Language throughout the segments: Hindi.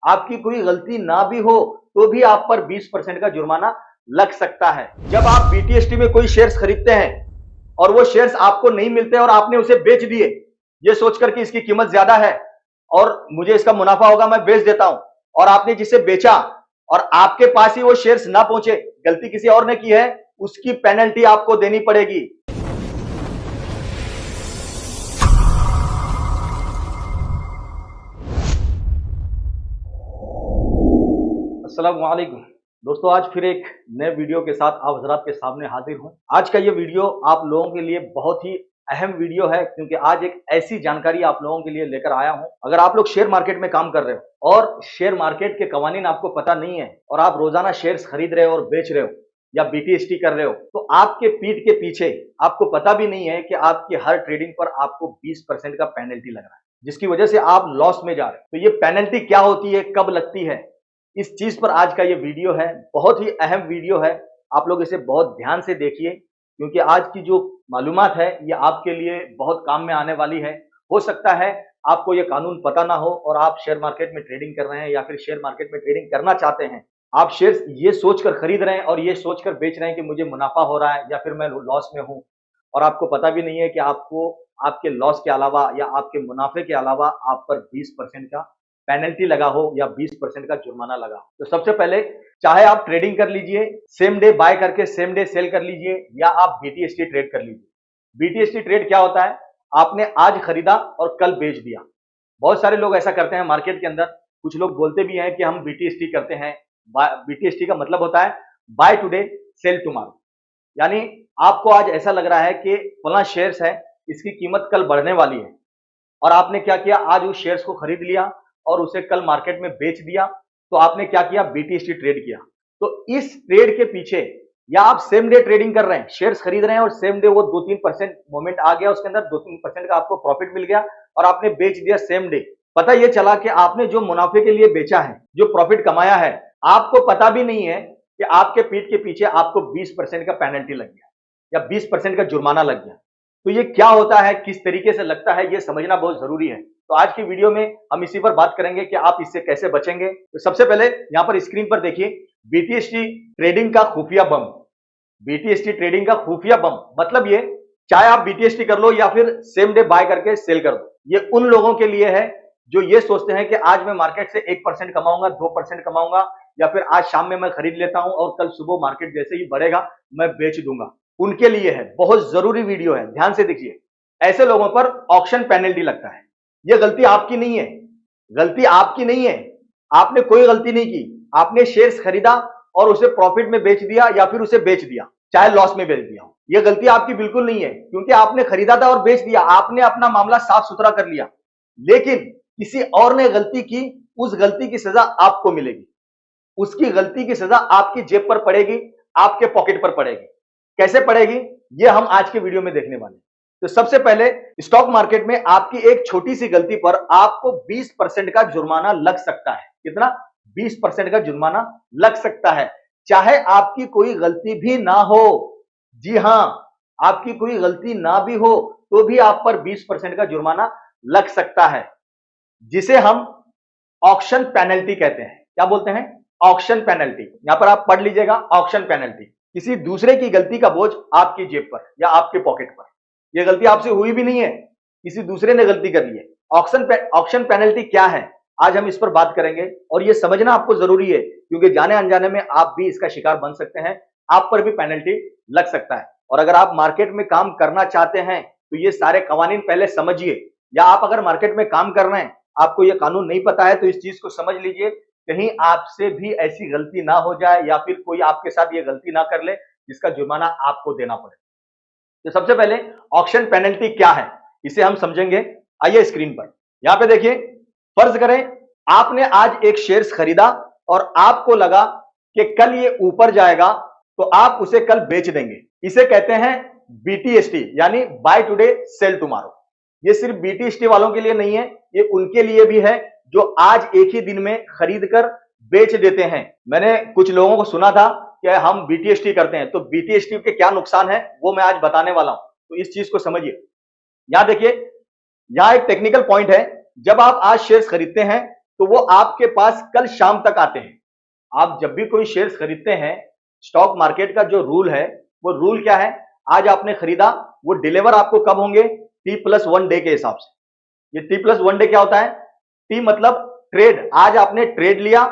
आपकी कोई गलती ना भी हो तो भी आप पर 20% का जुर्माना लग सकता है। जब आप बीटीएसटी में कोई शेयर्स खरीदते हैं और वो शेयर्स आपको नहीं मिलते और आपने उसे बेच दिए, ये सोचकर कि इसकी कीमत ज्यादा है और मुझे इसका मुनाफा होगा, मैं बेच देता हूं, और आपने जिसे बेचा और आपके पास ही वो शेयर्स ना पहुंचे, गलती किसी और ने की है, उसकी पेनल्टी आपको देनी पड़ेगी। अस्सलाम वालेकुम दोस्तों, आज फिर एक नए वीडियो के साथ आप हजरात के सामने हाजिर हूं। आज का ये वीडियो आप लोगों के लिए बहुत ही अहम वीडियो है, क्योंकि आज एक ऐसी जानकारी आप लोगों के लिए लेकर आया हूं। अगर आप लोग शेयर मार्केट में काम कर रहे हो और शेयर मार्केट के कवानीन आपको पता नहीं है और आप रोजाना शेयर्स खरीद रहे हो और बेच रहे हो या बीटीएसटी कर रहे हो, तो आपके पीठ के पीछे आपको पता भी नहीं है कि आपकी हर ट्रेडिंग पर आपको 20% का पेनल्टी लग रहा है, जिसकी वजह से आप लॉस में जा रहे हो। तो ये पेनल्टी क्या होती है, कब लगती है, इस चीज पर आज का ये वीडियो है। बहुत ही अहम वीडियो है, आप लोग इसे बहुत ध्यान से देखिए, क्योंकि आज की जो मालूमात है ये आपके लिए बहुत काम में आने वाली है। हो सकता है आपको ये कानून पता ना हो और आप शेयर मार्केट में ट्रेडिंग कर रहे हैं या फिर शेयर मार्केट में ट्रेडिंग करना चाहते हैं। आप शेयर्स ये सोचकर खरीद रहे हैं और ये सोचकर बेच रहे हैं कि मुझे मुनाफा हो रहा है या फिर मैं लॉस में हूं, और आपको पता भी नहीं है कि आपको आपके लॉस के अलावा या आपके मुनाफे के अलावा आप पर 20% का पेनल्टी लगा हो या 20% का जुर्माना लगा हो। तो सबसे पहले, चाहे आप ट्रेडिंग कर लीजिए, सेम डे बाय करके सेम डे सेल कर लीजिए, या आप बीटीएसटी ट्रेड कर लीजिए। बीटीएसटी ट्रेड क्या होता है, आपने आज खरीदा और कल बेच दिया। बहुत सारे लोग ऐसा करते हैं मार्केट के अंदर। कुछ लोग बोलते भी हैं कि हम बीटीएसटी करते हैं। बीटीएसटी का मतलब होता है बाय टुडे सेल टुमारो, यानी आपको आज ऐसा लग रहा है कि फला शेयर्स है, इसकी कीमत कल बढ़ने वाली है, और आपने क्या किया, आज उस शेयर्स को खरीद लिया और उसे कल मार्केट में बेच दिया। तो आपने क्या किया, बीटीएसटी ट्रेड किया। तो इस ट्रेड के पीछे, या आप सेम डे ट्रेडिंग कर रहे हैं, शेयर्स खरीद रहे हैं और सेम डे वो 2-3% मोमेंट आ गया, उसके अंदर 2-3% का आपको प्रॉफिट मिल गया और आपने बेच दिया सेम डे। पता ये चला कि आपने जो मुनाफे के लिए बेचा है, जो प्रॉफिट कमाया है, आपको पता भी नहीं है कि आपके पीठ के पीछे आपको 20% का पेनल्टी लग गया या 20% का जुर्माना लग गया। तो ये क्या होता है, किस तरीके से लगता है, ये समझना बहुत जरूरी है। तो आज की वीडियो में हम इसी पर बात करेंगे कि आप इससे कैसे बचेंगे। तो सबसे पहले यहां पर स्क्रीन पर देखिए, बीटीएसटी ट्रेडिंग का खुफिया बम। बीटीएसटी ट्रेडिंग का खुफिया बम मतलब ये, चाहे आप बीटीएसटी कर लो या फिर सेम डे बाय करके सेल कर दो, ये उन लोगों के लिए है जो ये सोचते हैं कि आज मैं मार्केट से 1% कमाऊंगा, 2% कमाऊंगा, या फिर आज शाम में मैं खरीद लेता हूं और कल सुबह मार्केट जैसे ही बढ़ेगा मैं बेच दूंगा। उनके लिए है, बहुत जरूरी वीडियो है, ध्यान से देखिए। ऐसे लोगों पर ऑक्शन पेनल्टी लगता है। ये गलती आपकी नहीं है, गलती आपकी नहीं है, आपने कोई गलती नहीं की। आपने शेयर्स खरीदा और उसे प्रॉफिट में बेच दिया या फिर उसे बेच दिया, चाहे लॉस में बेच दिया। ये गलती आपकी बिल्कुल नहीं है, क्योंकि आपने खरीदा था और बेच दिया, आपने अपना मामला साफ सुथरा कर लिया। लेकिन किसी और ने गलती की, उस गलती की सजा आपको मिलेगी। उसकी गलती की सजा आपकी जेब पर पड़ेगी, आपके पॉकेट पर पड़ेगी। कैसे पड़ेगी, ये हम आज के वीडियो में देखने वाले हैं। तो सबसे पहले, स्टॉक मार्केट में आपकी एक छोटी सी गलती पर आपको 20% का जुर्माना लग सकता है। कितना? 20% का जुर्माना लग सकता है, चाहे आपकी कोई गलती भी ना हो। जी हां, आपकी कोई गलती ना भी हो तो भी आप पर 20% का जुर्माना लग सकता है, जिसे हम ऑक्शन पेनल्टी कहते हैं। क्या बोलते हैं? Auction penalty. यहां पर आप पढ़ लीजिएगा, ऑक्शन पेनल्टी। किसी दूसरे की गलती का बोझ आपकी जेब पर या आपके पॉकेट पर। यह गलती आपसे हुई भी नहीं है, किसी दूसरे ने गलती कर ली है। ऑक्शन पेनल्टी क्या है, आज हम इस पर बात करेंगे, और यह समझना आपको जरूरी है, क्योंकि जाने अनजाने में आप भी इसका शिकार बन सकते हैं, आप पर भी पेनल्टी लग सकता है। और अगर आप मार्केट में काम करना चाहते हैं तो ये सारे कवानीन पहले समझिए, या आप अगर मार्केट में काम कर रहे हैं, आपको यह कानून नहीं पता है, तो इस चीज को समझ लीजिए, कहीं आपसे भी ऐसी गलती ना हो जाए या फिर कोई आपके साथ ये गलती ना कर ले जिसका जुर्माना आपको देना पड़े। तो सबसे पहले ऑक्शन पेनल्टी क्या है, इसे हम समझेंगे। आइए स्क्रीन पर, यहां पे देखिए। फर्ज करें आपने आज एक शेयर्स खरीदा और आपको लगा कि कल ये ऊपर जाएगा, तो आप उसे कल बेच देंगे। इसे कहते हैं बीटीएसटी, यानी बाय टुडे सेल टुमारो। ये सिर्फ बीटीएसटी वालों के लिए नहीं है, ये उनके लिए भी है जो आज एक ही दिन में खरीद कर बेच देते हैं। मैंने कुछ लोगों को सुना था कि हम बीटीएसटी करते हैं, तो बीटीएसटी के क्या नुकसान है वो मैं आज बताने वाला हूं, तो इस चीज को समझिए। यहां देखिए, यहां एक टेक्निकल पॉइंट है। जब आप आज शेयर्स खरीदते हैं तो वो आपके पास कल शाम तक आते हैं। आप जब भी कोई शेयर्स खरीदते हैं, स्टॉक मार्केट का जो रूल है, वो रूल क्या है? आज आपने खरीदा, वो डिलीवर आपको कब होंगे? T+1 डे के हिसाब से। ये T+1 डे क्या होता है? टी मतलब ट्रेड, आज आपने ट्रेड लिया,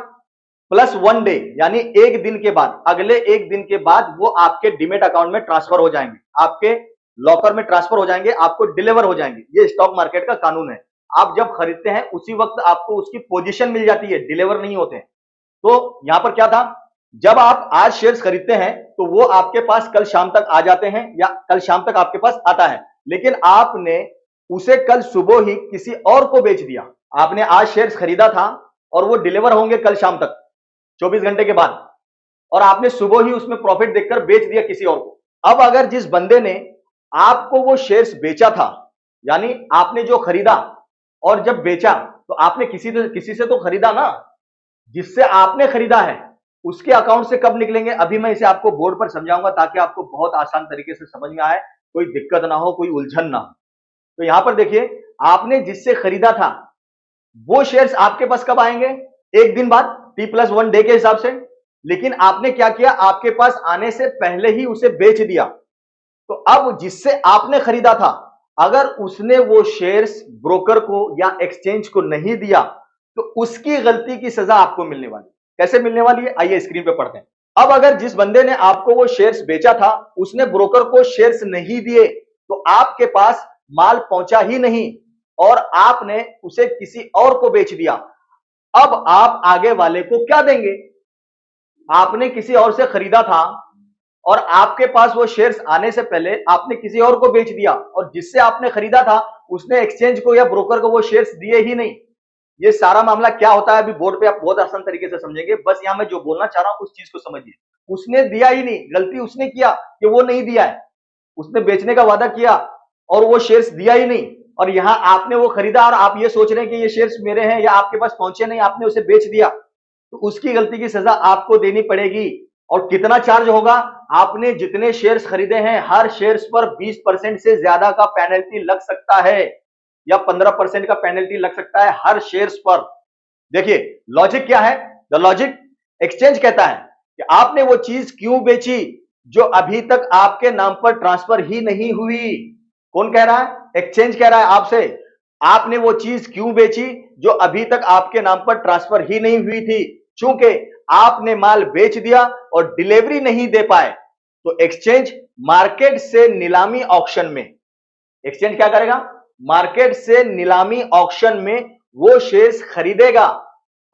+1 डे यानी एक दिन के बाद, अगले एक दिन के बाद वो आपके डीमेट अकाउंट में ट्रांसफर हो जाएंगे, आपके लॉकर में ट्रांसफर हो जाएंगे, आपको डिलीवर हो जाएंगे। ये स्टॉक मार्केट का कानून है। आप जब खरीदते हैं उसी वक्त आपको उसकी पोजीशन मिल जाती है, डिलीवर नहीं होते। तो यहां पर क्या था? जब आप आज शेयर्स खरीदते हैं तो वो आपके पास कल शाम तक आ जाते हैं या कल शाम तक आपके पास आता है, लेकिन आपने उसे कल सुबह ही किसी और को बेच दिया। आपने आज शेयर्स खरीदा था और वो डिलीवर होंगे कल शाम तक 24 घंटे के बाद, और आपने सुबह ही उसमें प्रॉफिट देखकर बेच दिया किसी और को। अब अगर जिस बंदे ने आपको वो शेयर्स बेचा था, यानी आपने जो खरीदा और जब बेचा, तो आपने किसी से तो खरीदा ना, जिससे आपने खरीदा है उसके अकाउंट से कब निकलेंगे? अभी मैं इसे आपको बोर्ड पर समझाऊंगा ताकि आपको बहुत आसान तरीके से समझ में आए, कोई दिक्कत ना हो, कोई उलझन ना हो। तो यहां पर देखिए, आपने जिससे खरीदा था वो शेयर्स आपके पास कब आएंगे? एक दिन बाद, T+1 डे के हिसाब से। लेकिन आपने क्या किया? आपके पास आने से पहले ही उसे बेच दिया। तो अब जिससे आपने खरीदा था, अगर उसने वो शेयर्स ब्रोकर को या एक्सचेंज को नहीं दिया, तो उसकी गलती की सजा आपको मिलने वाली। कैसे मिलने वाली है? आइए स्क्रीन पे पढ़ते हैं। अब अगर जिस बंदे ने आपको वो शेयर्स बेचा था, उसने ब्रोकर को शेयर्स नहीं दिए, तो आपके पास माल पहुंचा ही नहीं और आपने उसे किसी और को बेच दिया। अब आप आगे वाले को क्या देंगे? आपने किसी और से खरीदा था और आपके पास वो शेयर्स आने से पहले आपने किसी और को बेच दिया, और जिससे आपने खरीदा था उसने एक्सचेंज को या ब्रोकर को वो शेयर्स दिए ही नहीं। ये सारा मामला क्या होता है अभी बोर्ड पे आप बहुत आसान तरीके से समझेंगे। बस यहां मैं जो बोलना चाह रहा हूं उस चीज को समझिए। उसने दिया ही नहीं, गलती उसने किया कि वो नहीं दिया है। उसने बेचने का वादा किया और वो शेयर्स दिया ही नहीं, और यहां आपने वो खरीदा और आप ये सोच रहे हैं कि ये शेयर्स मेरे हैं या आपके पास पहुंचे नहीं, आपने उसे बेच दिया, तो उसकी गलती की सजा आपको देनी पड़ेगी। और कितना चार्ज होगा? आपने जितने शेयर्स खरीदे हैं, हर शेयर्स पर 20% से ज्यादा का पेनल्टी लग सकता है या 15% का पेनल्टी लग सकता है हर शेयर्स पर। देखिए लॉजिक क्या है? द लॉजिक, एक्सचेंज कहता है कि आपने वो चीज क्यों बेची जो अभी तक आपके नाम पर ट्रांसफर ही नहीं हुई। कौन कह रहा है? एक्सचेंज कह रहा है आपसे। आपने वो चीज क्यों बेची जो अभी तक आपके नाम पर ट्रांसफर ही नहीं हुई थी? चूंकि आपने माल बेच दिया और डिलीवरी नहीं दे पाए, तो एक्सचेंज मार्केट से नीलामी ऑक्शन में, एक्सचेंज क्या करेगा? मार्केट से नीलामी ऑक्शन में वो शेयर्स खरीदेगा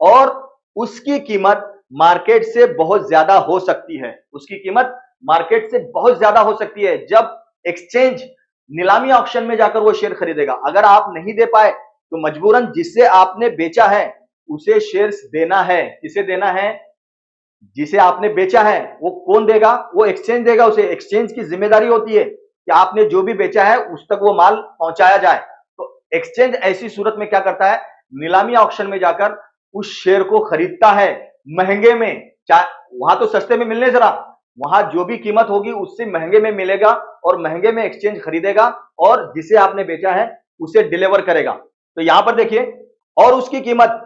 और उसकी कीमत मार्केट से बहुत ज्यादा हो सकती है। उसकी कीमत मार्केट से बहुत ज्यादा हो सकती है जब एक्सचेंज नीलामी ऑक्शन में जाकर वो शेयर खरीदेगा। अगर आप नहीं दे पाए तो मजबूरन जिससे आपने बेचा है उसे शेयर्स देना है। किसे देना है? जिसे आपने बेचा है। वो कौन देगा? वो एक्सचेंज देगा उसे। एक्सचेंज की जिम्मेदारी होती है कि आपने जो भी बेचा है उस तक वो माल पहुंचाया जाए। तो एक्सचेंज ऐसी सूरत में क्या करता है? नीलामी ऑक्शन में जाकर उस शेयर को खरीदता है महंगे में। वहां तो सस्ते में मिलने जरा, वहां जो भी कीमत होगी उससे महंगे में मिलेगा और महंगे में एक्सचेंज खरीदेगा और जिसे आपने बेचा है उसे डिलीवर करेगा। तो यहां पर देखिए, और उसकी कीमत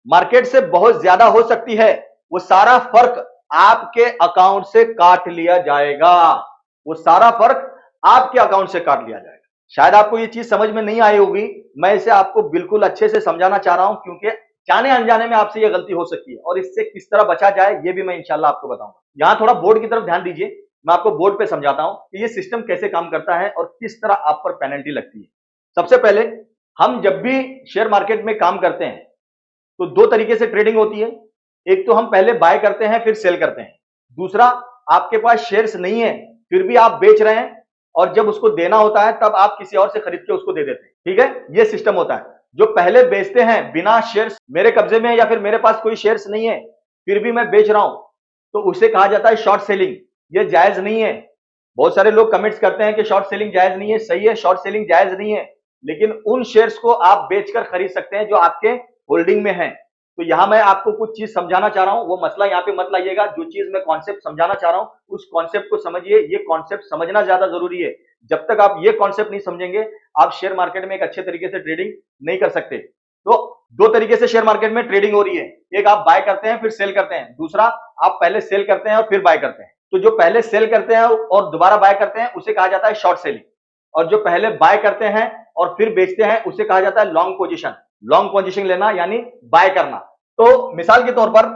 मार्केट से बहुत ज्यादा हो सकती है। वो सारा फर्क आपके अकाउंट से काट लिया जाएगा। वो सारा फर्क आपके अकाउंट से काट लिया जाएगा। शायद आपको ये चीज समझ में नहीं आई होगी, मैं इसे आपको बिल्कुल अच्छे से समझाना चाह रहा हूं क्योंकि जाने अनजाने में आपसे ये गलती हो सकती है और इससे किस तरह बचा जाए ये भी मैं इंशाल्लाह आपको बताऊंगा। यहां थोड़ा बोर्ड की तरफ ध्यान दीजिए, मैं आपको बोर्ड पे समझाता हूं कि ये सिस्टम कैसे काम करता है और किस तरह आप पर पेनल्टी लगती है। सबसे पहले, हम जब भी शेयर मार्केट में काम करते हैं तो दो तरीके से ट्रेडिंग होती है। एक तो हम पहले बाय करते हैं फिर सेल करते हैं। दूसरा, आपके पास शेयर्स नहीं है फिर भी आप बेच रहे हैं और जब उसको देना होता है तब आप किसी और से खरीद के उसको दे देते हैं। ठीक है, ये सिस्टम होता है। जो पहले बेचते हैं बिना शेयर्स मेरे कब्जे में या फिर मेरे पास कोई शेयर्स नहीं है फिर भी मैं बेच रहा हूं, तो उसे कहा जाता है शॉर्ट सेलिंग। ये जायज नहीं है। बहुत सारे लोग कमेंट्स करते हैं कि शॉर्ट सेलिंग जायज नहीं है। सही है, शॉर्ट सेलिंग जायज नहीं है, लेकिन उन शेयर्स को आप बेचकर खरीद सकते हैं जो आपके होल्डिंग में है। तो यहां मैं आपको कुछ चीज समझाना चाह रहा हूं, वो मसला यहां पे मत लाइएगा। जो चीज मैं कॉन्सेप्ट समझाना चाह रहा हूं उस कॉन्सेप्ट को समझिए। ये कॉन्सेप्ट समझना ज्यादा जरूरी है। जब तक आप ये कॉन्सेप्ट नहीं समझेंगे आप शेयर मार्केट में एक अच्छे तरीके से ट्रेडिंग नहीं कर सकते। तो दो तरीके से शेयर मार्केट में ट्रेडिंग हो रही है। एक आप बाय करते हैं फिर सेल करते हैं, दूसरा आप पहले सेल करते हैं और फिर बाय करते हैं। तो जो पहले सेल करते हैं और दोबारा बाय करते हैं उसे कहा जाता है शॉर्ट सेलिंग, और जो पहले बाय करते हैं और फिर बेचते हैं उसे कहा जाता है लॉन्ग पोजीशन। लॉन्ग पोजीशन लेना यानी बाय करना। तो मिसाल के तौर पर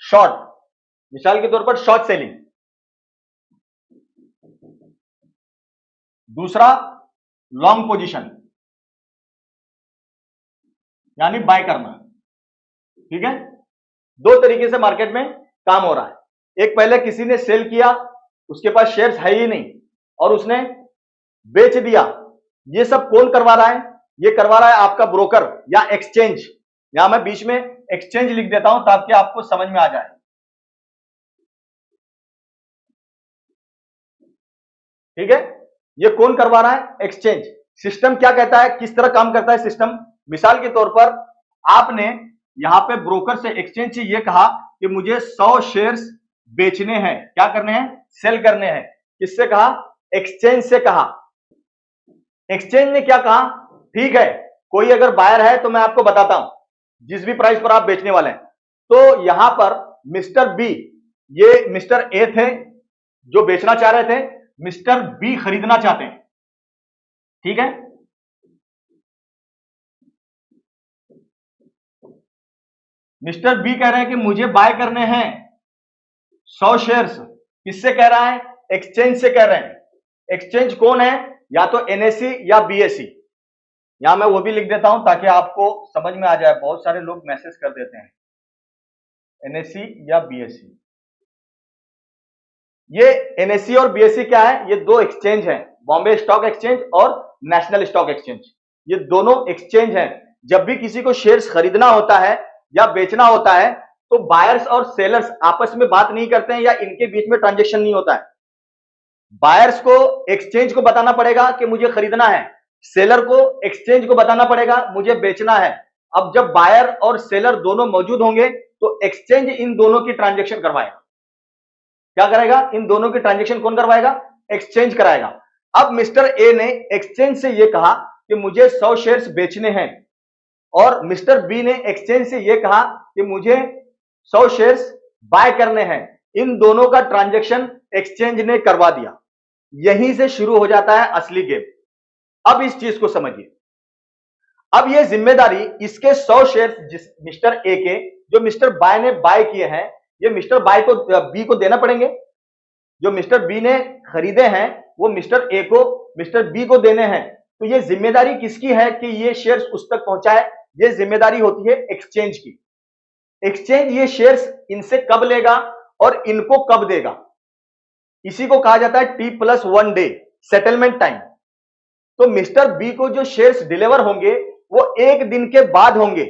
शॉर्ट, मिसाल के तौर पर शॉर्ट सेलिंग, दूसरा लॉन्ग पोजीशन यानी बाय करना। ठीक है, दो तरीके से मार्केट में काम हो रहा है। एक, पहले किसी ने सेल किया, उसके पास शेयर्स है ही नहीं और उसने बेच दिया। ये सब कौन करवा रहा है? ये करवा रहा है आपका ब्रोकर या एक्सचेंज। यहां मैं बीच में एक्सचेंज लिख देता हूं ताकि आपको समझ में आ जाए। ठीक है, ये कौन करवा रहा है? एक्सचेंज। सिस्टम क्या कहता है, किस तरह काम करता है सिस्टम? मिसाल के तौर पर आपने यहां पे ब्रोकर से, एक्सचेंज से ये कहा कि मुझे 100 शेयर्स बेचने हैं। क्या करने हैं? सेल करने हैं। किससे कहा? एक्सचेंज से कहा। एक्सचेंज ने क्या कहा? ठीक है, कोई अगर बायर है तो मैं आपको बताता हूं जिस भी प्राइस पर आप बेचने वाले हैं। तो यहां पर मिस्टर बी, ये मिस्टर ए थे जो बेचना चाह रहे थे, मिस्टर बी खरीदना चाहते हैं। ठीक है, मिस्टर बी कह रहे हैं कि मुझे बाय करने हैं 100 शेयर्स। किससे कह रहा है? एक्सचेंज से कह रहे हैं। एक्सचेंज कौन है? या तो एनएसई या बीएसई। यहां मैं वो भी लिख देता हूं ताकि आपको समझ में आ जाए। बहुत सारे लोग मैसेज कर देते हैं एनएसई या बीएसई। ये एनएसई और बीएसई क्या है? ये दो एक्सचेंज हैं, बॉम्बे स्टॉक एक्सचेंज और नेशनल स्टॉक एक्सचेंज। ये दोनों एक्सचेंज हैं। जब भी किसी को शेयर्स खरीदना होता है या बेचना होता है तो बायर्स और सेलर्स आपस में बात नहीं करते हैं या इनके बीच में ट्रांजेक्शन नहीं होता है। बायर्स को एक्सचेंज को बताना पड़ेगा कि मुझे खरीदना है, सेलर को एक्सचेंज को बताना पड़ेगा मुझे बेचना है। अब जब बायर और सेलर दोनों मौजूद होंगे तो एक्सचेंज इन दोनों की ट्रांजेक्शन करवाएगा। क्या करेगा? इन दोनों की ट्रांजेक्शन कौन करवाएगा? एक्सचेंज कराएगा। अब मिस्टर ए ने एक्सचेंज से यह कहा कि मुझे 100 शेयर्स बेचने हैं और मिस्टर बी ने एक्सचेंज से यह कहा कि मुझे 100 शेयर्स बाय करने हैं। इन दोनों का ट्रांजैक्शन एक्सचेंज ने करवा दिया। यहीं से शुरू हो जाता है असली गेम। अब इस चीज को समझिए। अब ये जिम्मेदारी इसके 100 शेयर्स मिस्टर ए के जो मिस्टर बाय ने बाय किए हैं, ये मिस्टर बाय को बी को देना पड़ेंगे। जो मिस्टर बी ने खरीदे हैं वो मिस्टर ए को, मिस्टर बी को देने हैं। तो ये जिम्मेदारी किसकी है कि ये शेयर्स उस तक पहुंचाए? ये जिम्मेदारी होती है एक्सचेंज की। एक्सचेंज ये शेयर्स इनसे कब लेगा और इनको कब देगा, इसी को कहा जाता है T+1 डे सेटलमेंट टाइम। तो मिस्टर बी को जो शेयर्स डिलीवर होंगे वो एक दिन के बाद होंगे।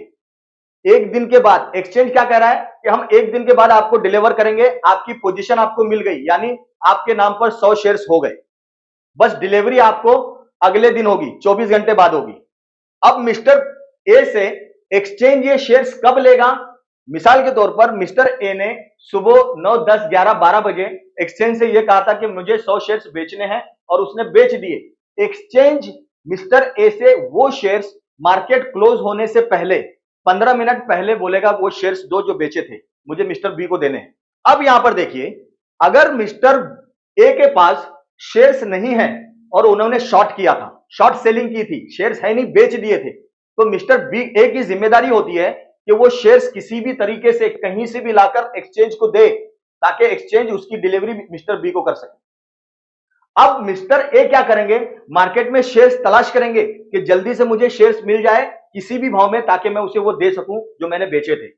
एक दिन के बाद एक्सचेंज क्या कह रहा है कि हम एक दिन के बाद आपको डिलीवर करेंगे, आपकी पोजीशन आपको मिल गई, यानी आपके नाम पर 100 शेयर्स हो गए। बस डिलीवरी आपको अगले दिन होगी, 24 घंटे बाद होगी। अब मिस्टर ए से एक्सचेंज ये शेयर्स कब लेगा? मिसाल के तौर पर मिस्टर ए ने सुबह 9, 10, 11, 12 बजे एक्सचेंज से यह कहा था कि मुझे 100 शेयर्स बेचने हैं और उसने बेच दिए। एक्सचेंज मिस्टर ए से वो शेयर्स मार्केट क्लोज होने से पहले 15 मिनट पहले बोलेगा वो शेयर्स दो जो बेचे थे, मुझे मिस्टर बी को देने हैं। अब यहां पर देखिए, अगर मिस्टर ए के पास शेयर्स नहीं है और उन्होंने शॉर्ट किया था, शॉर्ट सेलिंग की थी, शेयर्स है नहीं, बेच दिए थे, तो मिस्टर बी ए की जिम्मेदारी होती है कि वो शेयर्स किसी भी तरीके से कहीं से भी लाकर एक्सचेंज को दे ताकि एक्सचेंज उसकी डिलीवरी मिस्टर बी को कर सके। अब मिस्टर ए क्या करेंगे? मार्केट में शेयर्स तलाश करेंगे कि जल्दी से मुझे शेयर्स मिल जाए किसी भी भाव में ताकि मैं उसे वो दे सकूं जो मैंने बेचे थे।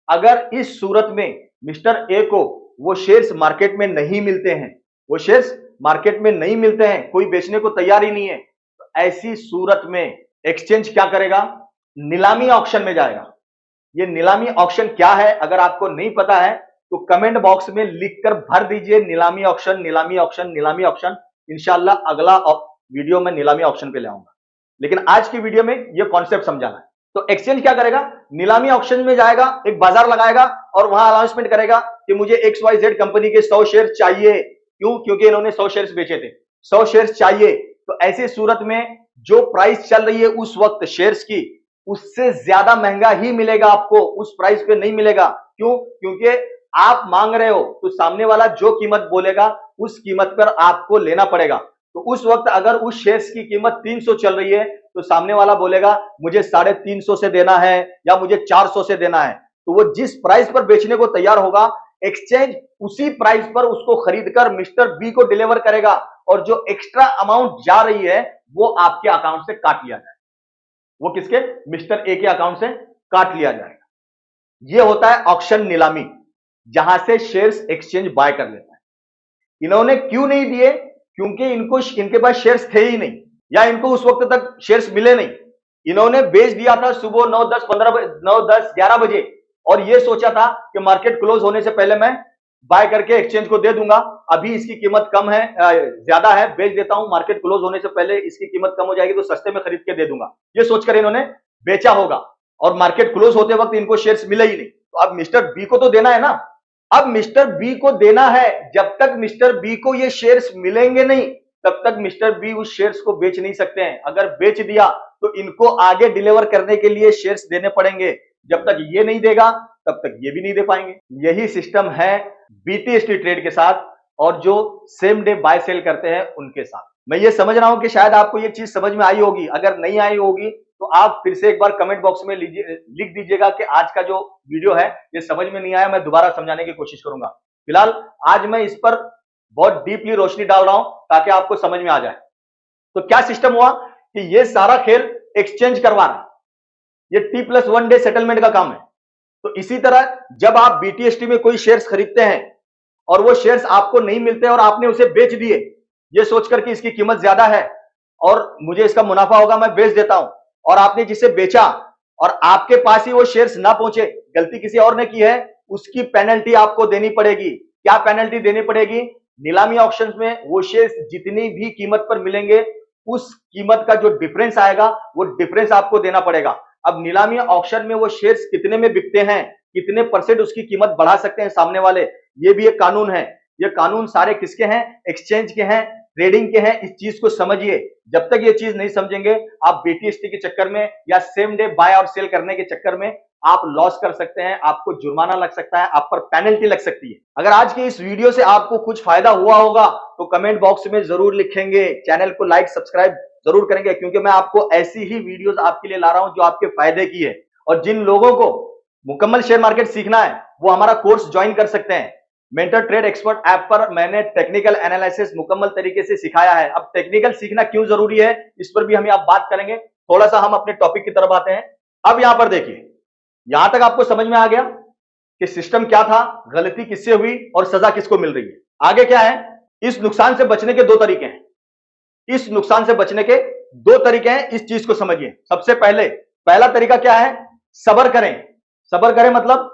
अगर इस सूरत में मिस्टर ए को वो शेयर्स मार्केट में नहीं मिलते हैं, वो शेयर्स मार्केट में नहीं मिलते हैं, कोई बेचने को तैयार ही नहीं है, तो ऐसी सूरत में एक्सचेंज क्या करेगा? नीलामी ऑक्शन में जाएगा। ये नीलामी ऑक्शन क्या है अगर आपको नहीं पता है तो कमेंट बॉक्स में लिखकर भर दीजिए नीलामी ऑक्शन, नीलामी ऑक्शन, नीलामी ऑक्शन। इंशाल्लाह अगला वीडियो में नीलामी ऑक्शन पे ले आऊंगा, लेकिन आज की वीडियो में ये कॉन्सेप्ट समझाना है। तो एक्सचेंज क्या करेगा? नीलामी ऑक्शन में जाएगा, एक बाजार लगाएगा और वहां अनाउंसमेंट करेगा कि मुझे XYZ कंपनी के 100 शेयर चाहिए। क्यों? क्योंकि इन्होंने 100 शेयर्स बेचे थे, 100 शेयर्स चाहिए। तो ऐसी सूरत में जो प्राइस चल रही है उस वक्त शेयर्स की, उससे ज्यादा महंगा ही मिलेगा आपको, उस प्राइस पे नहीं मिलेगा। क्यों? क्योंकि आप मांग रहे हो तो सामने वाला जो कीमत बोलेगा उस कीमत पर आपको लेना पड़ेगा। तो उस वक्त अगर उस शेयर्स की कीमत 300 चल रही है तो सामने वाला बोलेगा मुझे 350 से देना है या मुझे 400 से देना है। तो वो जिस प्राइस पर बेचने को तैयार होगा, एक्सचेंज उसी प्राइस पर उसको खरीदकर मिस्टर बी को डिलीवर करेगा, और जो एक्स्ट्रा अमाउंट जा रही है वो आपके अकाउंट से काट लिया जाएगा। वो किसके? मिस्टर ए के अकाउंट से काट लिया जाएगा। ये होता है ऑक्शन नीलामी, जहां से शेयर्स एक्सचेंज बाय कर लेता है। इन्होंने क्यों नहीं दिए? क्योंकि इनके पास शेयर्स थे ही नहीं, या इनको उस वक्त तक शेयर्स मिले नहीं। इन्होंने बेच दिया था सुबह 9, 10, 15, 9, 10, 11 बजे, और ये सोचा था कि मार्केट क्लोज होने से पहले मैं बाय करके एक्सचेंज को दे दूंगा। अभी इसकी कीमत कम है, ज्यादा है, बेच देता हूं, मार्केट क्लोज होने से पहले इसकी कीमत कम हो जाएगी तो सस्ते में खरीद के दे दूंगा। ये सोचकर इन्होंने बेचा होगा, और मार्केट क्लोज होते वक्त इनको शेयर्स मिले ही नहीं। तो अब मिस्टर बी को तो देना है ना। अब मिस्टर बी को देना है, जब तक मिस्टर बी को ये शेयर्स मिलेंगे नहीं तब तक मिस्टर बी उस शेयर्स को बेच नहीं सकते हैं। अगर बेच दिया तो इनको आगे डिलीवर करने के लिए शेयर्स देने पड़ेंगे। जब तक ये नहीं देगा तब तक ये भी नहीं दे पाएंगे। यही सिस्टम है बीटीएसटी ट्रेड के साथ, और जो सेम डे बाय सेल करते हैं उनके साथ। मैं ये समझ रहा हूं कि शायद आपको ये चीज समझ में आई होगी। अगर नहीं आई होगी तो आप फिर से एक बार कमेंट बॉक्स में लिख दीजिएगा कि आज का जो वीडियो है ये समझ में नहीं आया, मैं दोबारा समझाने की कोशिश करूंगा। फिलहाल आज मैं इस पर बहुत डीपली रोशनी डाल रहा हूं ताकि आपको समझ में आ जाए। तो क्या सिस्टम हुआ कि ये सारा खेल एक्सचेंज करवा रहा है, ये T+1 डे सेटलमेंट का काम है। तो इसी तरह जब आप बीटीएसटी में कोई शेयर्स खरीदते हैं और वो शेयर्स आपको नहीं मिलते और आपने उसे बेच दिए, ये सोचकर कि इसकी कीमत ज्यादा है और मुझे इसका मुनाफा होगा, मैं बेच देता हूं, और आपने जिसे बेचा और आपके पास ही वो शेयर्स ना पहुंचे, गलती किसी और ने की है, उसकी पेनल्टी आपको देनी पड़ेगी। क्या पेनल्टी देनी पड़ेगी? नीलामी ऑक्शंस में वो शेयर्स जितनी भी कीमत पर मिलेंगे उस कीमत का जो डिफरेंस आएगा वो डिफरेंस आपको देना पड़ेगा। अब नीलामी ऑक्शन में वो शेयर्स कितने में बिकते हैं, कितने परसेंट उसकी कीमत बढ़ा सकते हैं सामने वाले, ये भी एक कानून है। ये कानून सारे किसके हैं? एक्सचेंज के हैं, ट्रेडिंग के हैं। इस चीज को समझिए। जब तक ये चीज नहीं समझेंगे आप बीटीएसटी के चक्कर में या सेम डे बाय और सेल करने के चक्कर में आप लॉस कर सकते हैं, आपको जुर्माना लग सकता है, आप पर पेनल्टी लग सकती है। अगर आज के इस वीडियो से आपको कुछ फायदा हुआ होगा तो कमेंट बॉक्स में जरूर लिखेंगे, चैनल को लाइक सब्सक्राइब जरूर करेंगे, क्योंकि मैं आपको ऐसी ही वीडियोस आपके लिए ला रहा हूं जो आपके फायदे की है। और जिन लोगों को मुकम्मल शेयर मार्केट सीखना है वो हमारा कोर्स ज्वाइन कर सकते हैं। मेंटर ट्रेड एक्सपर्ट ऐप पर मैंने टेक्निकल एनालिसिस मुकम्मल तरीके से सिखाया है। अब टेक्निकल सीखना क्यों जरूरी है इस पर भी हम आप बात करेंगे। थोड़ा सा हम अपने टॉपिक की तरफ आते हैं। अब यहां पर देखिए, यहां तक आपको समझ में आ गया कि सिस्टम क्या था, गलती किससे हुई और सजा किसको मिल रही है। आगे क्या है? इस नुकसान से बचने के दो तरीके हैं। इस नुकसान से बचने के दो तरीके हैं, इस चीज को समझिए। सबसे पहला तरीका क्या है? सब्र करें। सब्र करें मतलब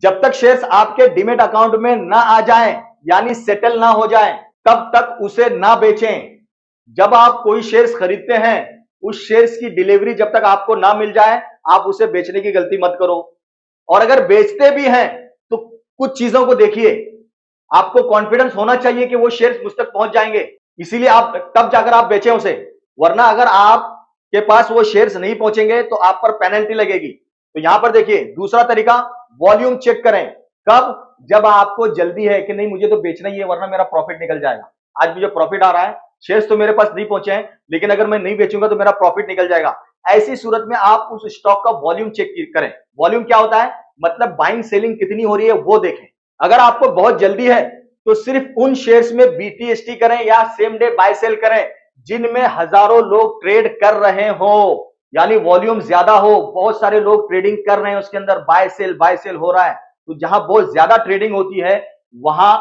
जब तक शेयर्स आपके डीमेट अकाउंट में ना आ जाएं, यानी सेटल ना हो जाएं, तब तक उसे ना बेचें। जब आप कोई शेयर्स खरीदते हैं, उस शेयर्स की डिलीवरी जब तक आपको ना मिल जाए आप उसे बेचने की गलती मत करो। और अगर बेचते भी हैं तो कुछ चीजों को देखिए। आपको कॉन्फिडेंस होना चाहिए कि वो शेयर्स मुझ तक पहुंच जाएंगे, इसीलिए आप तब जाकर आप बेचें उसे। वरना अगर आपके पास वो शेयर्स नहीं पहुंचेंगे तो आप पर पेनल्टी लगेगी। तो यहां पर देखिए, दूसरा तरीका, वॉल्यूम चेक करें। कब? जब आपको जल्दी है कि नहीं मुझे तो बेचना ही है वरना मेरा प्रॉफिट निकल जाएगा। आज मुझे प्रॉफिट आ रहा है, शेयर्स तो मेरे पास नहीं पहुंचे हैं, लेकिन अगर मैं नहीं बेचूंगा तो मेरा प्रॉफिट निकल जाएगा। ऐसी सूरत में आप उस स्टॉक का वॉल्यूम चेक करें। वॉल्यूम क्या होता है? मतलब बाइंग सेलिंग कितनी हो रही है वो देखें। अगर आपको बहुत जल्दी है तो सिर्फ उन शेयर्स में बीटीएसटी करें या सेम डे बाय सेल करें जिनमें हजारों लोग ट्रेड कर रहे हो, यानी वॉल्यूम ज्यादा हो, बहुत सारे लोग ट्रेडिंग कर रहे हैं, उसके अंदर बाय सेल हो रहा है। तो जहां बहुत ज्यादा ट्रेडिंग होती है वहां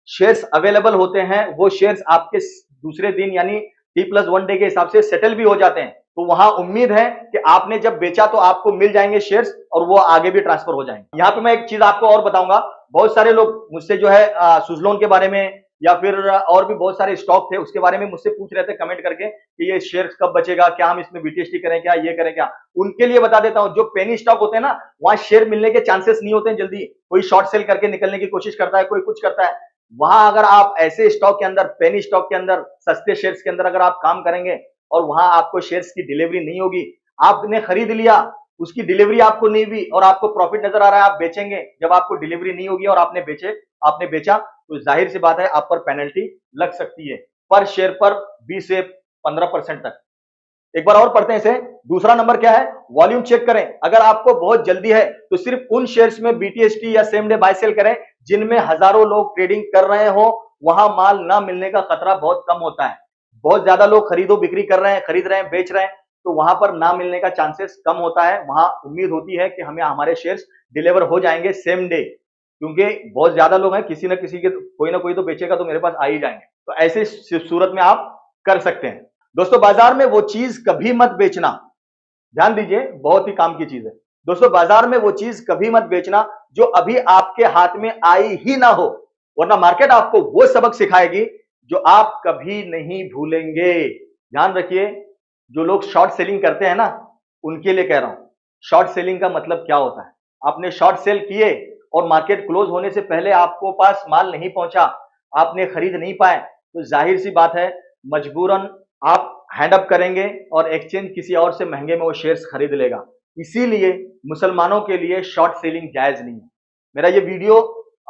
शेयर्स अवेलेबल होते हैं, वो शेयर्स आपके दूसरे दिन यानी T+1 डे के हिसाब से सेटल भी हो जाते हैं। तो वहां उम्मीद है कि आपने जब बेचा तो आपको मिल जाएंगे शेयर्स और वो आगे भी ट्रांसफर हो जाएंगे। यहां पे मैं एक चीज आपको और बताऊंगा। बहुत सारे लोग मुझसे जो है सुजलोन के बारे में या फिर और भी बहुत सारे स्टॉक थे उसके बारे में मुझसे पूछ रहे थे कमेंट करके कि ये शेयर कब बचेगा, क्या हम इसमें बीटीएसटी करें, क्या ये करें क्या। उनके लिए बता देता हूं, जो पेनी स्टॉक होते हैं ना वहां शेयर मिलने के चांसेस नहीं होते हैं जल्दी। कोई शॉर्ट सेल करके निकलने की कोशिश करता है, कोई कुछ करता है। वहां अगर आप ऐसे स्टॉक के अंदर, पेनी स्टॉक के अंदर, सस्ते शेयर्स के अंदर अगर आप काम करेंगे और वहां आपको शेयर्स की डिलीवरी नहीं होगी, आपने खरीद लिया, उसकी डिलीवरी आपको नहीं हुई और आपको प्रॉफिट नजर आ रहा है, आप बेचेंगे, जब आपको डिलीवरी नहीं होगी और आपने बेचा, तो जाहिर सी बात है आप पर पेनल्टी लग सकती है, पर शेयर पर 20 से 15% तक। एक बार और पढ़ते हैं इसे। दूसरा नंबर क्या है, वॉल्यूम चेक करें। अगर आपको बहुत जल्दी है तो सिर्फ उन शेयर्स में बीटीएसटी या सेम डे बाय सेल करें जिनमें हजारों लोग ट्रेडिंग कर रहे हो, वहां माल ना मिलने का खतरा बहुत कम होता है। बहुत ज्यादा लोग खरीदो बिक्री कर रहे हैं, खरीद रहे हैं, बेच रहे हैं, तो वहां पर ना मिलने का चांसेस कम होता है। वहां उम्मीद होती है कि हमें हमारे शेयर्स डिलीवर हो जाएंगे सेम डे, क्योंकि बहुत ज्यादा लोग हैं, किसी ना किसी के कोई ना कोई तो बेचेगा तो मेरे पास आ ही जाएंगे। तो ऐसे सूरत में आप कर सकते हैं। दोस्तों, बाजार में वो चीज कभी मत बेचना, ध्यान दीजिए, बहुत ही काम की चीज है। दोस्तों, बाजार में वो चीज कभी मत बेचना जो अभी आपके हाथ में आई ही ना हो, वरना मार्केट आपको वो सबक सिखाएगी जो आप कभी नहीं भूलेंगे। ध्यान रखिए, जो लोग शॉर्ट सेलिंग करते हैं ना, उनके लिए कह रहा हूं। शॉर्ट सेलिंग का मतलब क्या होता है, आपने शॉर्ट सेल किए और मार्केट क्लोज होने से पहले आपको पास माल नहीं पहुंचा, आपने खरीद नहीं पाए, तो जाहिर सी बात है मजबूरन आप हैंड अप करेंगे और एक्सचेंज किसी और से महंगे में वो शेयर्स खरीद लेगा। इसीलिए मुसलमानों के लिए शॉर्ट सेलिंग जायज नहीं है। मेरा ये वीडियो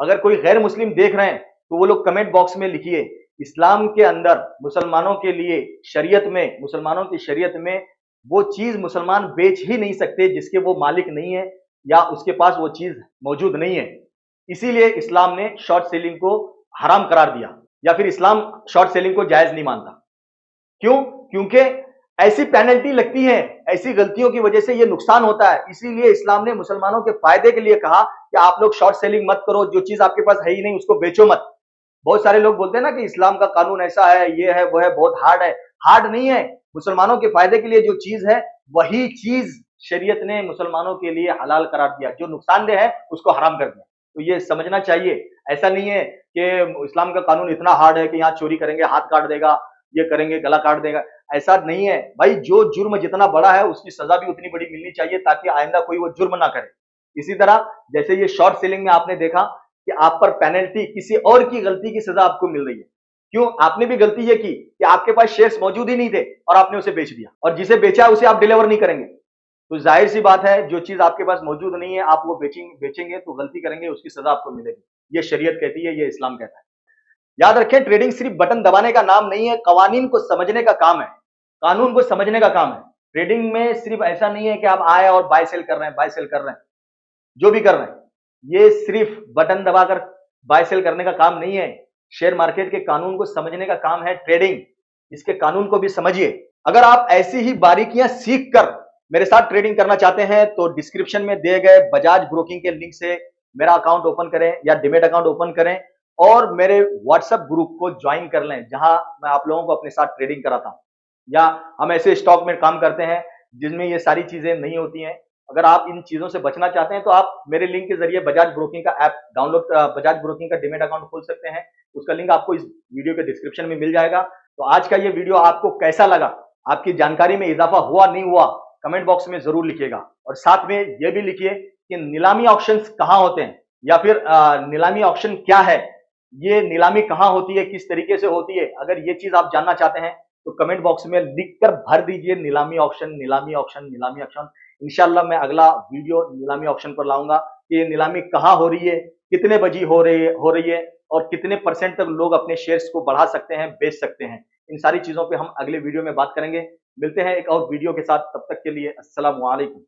अगर कोई गैर मुस्लिम देख रहे हैं तो वो लोग कमेंट बॉक्स में लिखिए, इस्लाम के अंदर मुसलमानों के लिए शरीयत में, मुसलमानों की शरीयत में वो चीज मुसलमान बेच ही नहीं सकते जिसके वो मालिक नहीं है या उसके पास वो चीज मौजूद नहीं है। इसीलिए इस्लाम ने शॉर्ट सेलिंग को हराम करार दिया, या फिर इस्लाम शॉर्ट सेलिंग को जायज नहीं मानता। क्यों? क्योंकि ऐसी पेनल्टी लगती है, ऐसी गलतियों की वजह से ये नुकसान होता है। इसीलिए इस्लाम ने मुसलमानों के फायदे के लिए कहा कि आप लोग शॉर्ट सेलिंग मत करो, जो चीज आपके पास है ही नहीं उसको बेचो मत। बहुत सारे लोग बोलते हैं ना कि इस्लाम का कानून ऐसा है, ये है, वो है, बहुत हार्ड है। हार्ड नहीं है, मुसलमानों के फायदे के लिए जो चीज है वही चीज शरीयत ने मुसलमानों के लिए हलाल करार दिया, जो नुकसानदेह है उसको हराम कर दिया। तो ये समझना चाहिए। ऐसा नहीं है कि इस्लाम का कानून इतना हार्ड है कि यहाँ चोरी करेंगे हाथ काट देगा, ये करेंगे गला काट देगा, ऐसा नहीं है भाई। जो जुर्म जितना बड़ा है उसकी सजा भी उतनी बड़ी मिलनी चाहिए ताकि आइंदा कोई वो जुर्म ना करे। इसी तरह जैसे ये शॉर्ट सेलिंग में आपने देखा कि आप पर पेनल्टी किसी और की गलती की सजा आपको मिल रही है। क्यों? आपने भी गलती ये की कि आपके पास शेयर्स मौजूद ही नहीं थे और आपने उसे बेच दिया, और जिसे बेचा उसे आप डिलीवर नहीं करेंगे, तो जाहिर सी बात है जो चीज आपके पास मौजूद नहीं है आप वो बेचेंगे तो गलती करेंगे, उसकी सजा आपको मिलेगी। ये शरीयत कहती है, ये इस्लाम कहता है। याद रखें, ट्रेडिंग सिर्फ बटन दबाने का नाम नहीं है, कवानीन को समझने का काम है, कानून को समझने का काम है। ट्रेडिंग में सिर्फ ऐसा नहीं है कि आप आए और बाय सेल कर रहे हैं, बाय सेल कर रहे हैं, जो भी कर रहे हैं, ये सिर्फ बटन दबाकर बाय सेल करने का काम नहीं है। शेयर मार्केट के कानून को समझने का काम है ट्रेडिंग। इसके कानून को भी समझिए। अगर आप ऐसी ही बारीकियां सीख कर मेरे साथ ट्रेडिंग करना चाहते हैं तो डिस्क्रिप्शन में दिए गए बजाज ब्रोकिंग के लिंक से मेरा अकाउंट ओपन करें या डिमेट अकाउंट ओपन करें और मेरे व्हाट्सएप ग्रुप को ज्वाइन कर लें, जहां मैं आप लोगों को अपने साथ ट्रेडिंग कराता हूं। या हम ऐसे स्टॉक में काम करते हैं जिनमें ये सारी चीजें नहीं होती हैं। अगर आप इन चीजों से बचना चाहते हैं तो आप मेरे लिंक के जरिए बजाज ब्रोकिंग का ऐप डाउनलोड, बजाज ब्रोकिंग का डिमेट अकाउंट खोल सकते हैं। उसका लिंक आपको इस वीडियो के डिस्क्रिप्शन में मिल जाएगा। तो आज का ये वीडियो आपको कैसा लगा, आपकी जानकारी में इजाफा हुआ नहीं हुआ, कमेंट बॉक्स में जरूर लिखिएगा। और साथ में ये भी लिखिए कि नीलामी ऑप्शंस कहाँ होते हैं, या फिर नीलामी ऑप्शन क्या है, ये नीलामी कहाँ होती है, किस तरीके से होती है। अगर ये चीज आप जानना चाहते हैं तो कमेंट बॉक्स में लिखकर भर दीजिए नीलामी ऑप्शन, नीलामी ऑप्शन, नीलामी ऑप्शन। इंशाल्लाह मैं अगला वीडियो नीलामी ऑप्शन पर लाऊंगा कि ये नीलामी कहाँ हो रही है, कितने बजे हो रही है और कितने % तक लोग अपने शेयर्स को बढ़ा सकते हैं, बेच सकते हैं। इन सारी चीजों पे हम अगले वीडियो में बात करेंगे। मिलते हैं एक और वीडियो के साथ, तब तक के लिए अस्सलाम वालेकुम।